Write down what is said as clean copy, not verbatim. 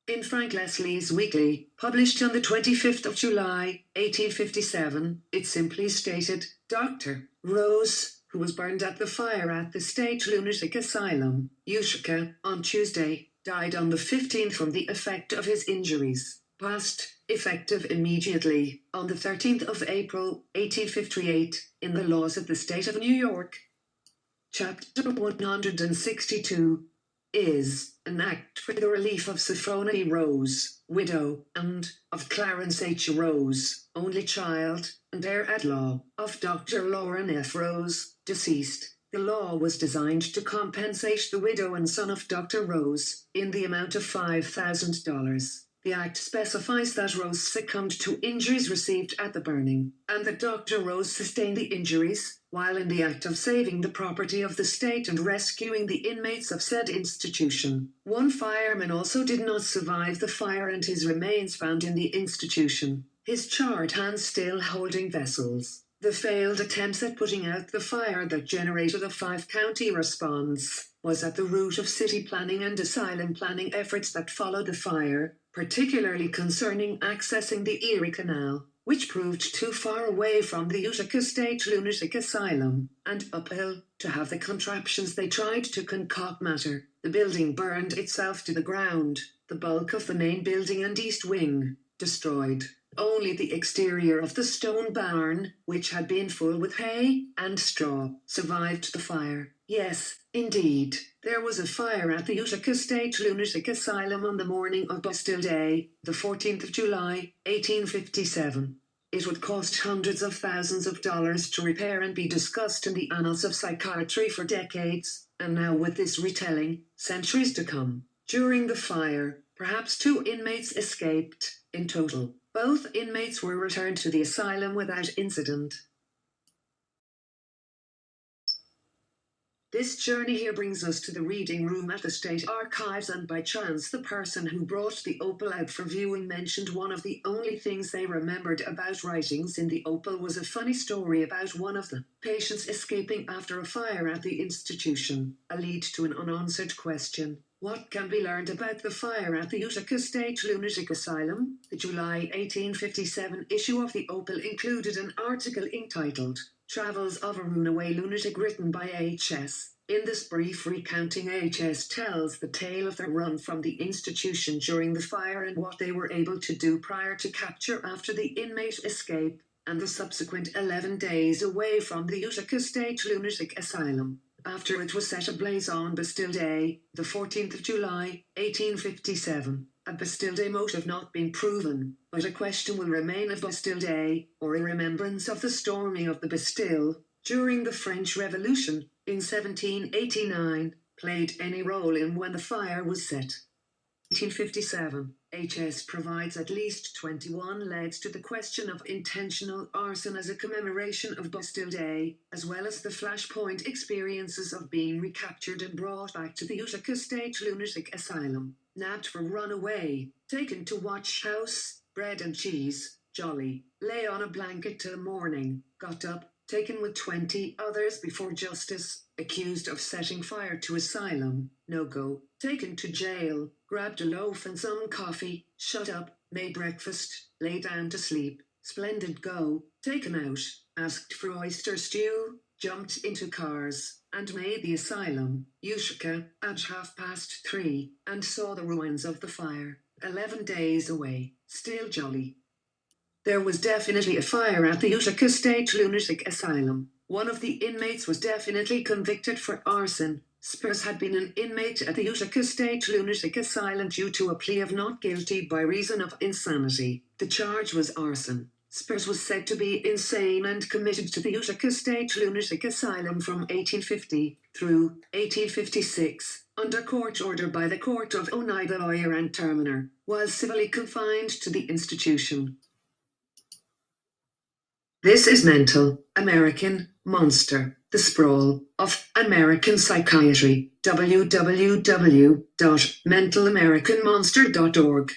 In Frank Leslie's Weekly, published on the 25th of July, 1857, it simply stated, Dr. Rose, who was burned at the fire at the State Lunatic Asylum, Utica, on Tuesday, died on the 15th from the effect of his injuries. Past, effective immediately, on the 13th of April, 1858, in the laws of the state of New York. Chapter 162 is an act for the relief of Sophronia E. Rose, widow, and of Clarence H. Rose, only child, and heir at law, of Dr. Lauren F. Rose, deceased. The law was designed to compensate the widow and son of Dr. Rose in the amount of $5,000. The act specifies that Rose succumbed to injuries received at the burning, and that Dr. Rose sustained the injuries while in the act of saving the property of the state and rescuing the inmates of said institution. One fireman also did not survive the fire and his remains found in the institution, his charred hands still holding vessels. The failed attempts at putting out the fire that generated a 5-county response was at the root of city planning and asylum planning efforts that followed the fire, particularly concerning accessing the Erie Canal, which proved too far away from the Utica State Lunatic Asylum, and uphill to have the contraptions they tried to concoct matter. The building burned itself to the ground, the bulk of the main building and east wing destroyed. Only the exterior of the stone barn, which had been full with hay and straw, survived the fire. Yes, indeed, there was a fire at the Utica State Lunatic Asylum on the morning of Bastille Day, the 14th of July, 1857. It would cost hundreds of thousands of dollars to repair and be discussed in the annals of psychiatry for decades, and now with this retelling, centuries to come. During the fire, perhaps 2 inmates escaped, in total. Both inmates were returned to the asylum without incident. This journey here brings us to the reading room at the State Archives, and by chance the person who brought the opal out for viewing mentioned one of the only things they remembered about writings in the opal was a funny story about one of the patients escaping after a fire at the institution, a lead to an unanswered question. What can be learned about the fire at the Utica State Lunatic Asylum? The July 1857 issue of the Opal included an article entitled Travels of a Runaway Lunatic, written by H.S. In this brief recounting, H.S. tells the tale of their run from the institution during the fire and what they were able to do prior to capture after the inmate escape, and the subsequent 11 days away from the Utica State Lunatic Asylum, after it was set ablaze on Bastille Day, the 14th of July, 1857. A Bastille Day motive not been proven, but a question will remain of Bastille Day, or a remembrance of the storming of the Bastille during the French Revolution in 1789, played any role in when the fire was set. 1857. H.S. provides at least 21 leads to the question of intentional arson as a commemoration of Bastille Day, as well as the flashpoint experiences of being recaptured and brought back to the Utica State Lunatic Asylum, nabbed for runaway, taken to watch house, bread and cheese, jolly, lay on a blanket till morning, got up, taken with 20 others before justice, accused of setting fire to asylum, no go, taken to jail, grabbed a loaf and some coffee, shut up, made breakfast, lay down to sleep, splendid go, taken out, asked for oyster stew, jumped into cars, and made the asylum, Utica, at 3:30, and saw the ruins of the fire, 11 days away, still jolly. There was definitely a fire at the Utica State Lunatic Asylum. One of the inmates was definitely convicted for arson. Spurs had been an inmate at the Utica State Lunatic Asylum due to a plea of not guilty by reason of insanity. The charge was arson. Spurs was said to be insane and committed to the Utica State Lunatic Asylum from 1850 through 1856, under court order by the Court of Oneida Lawyer and Terminer, while civilly confined to the institution. This is Mental American Monster, the Sprawl of American Psychiatry. www.mentalamericanmonster.org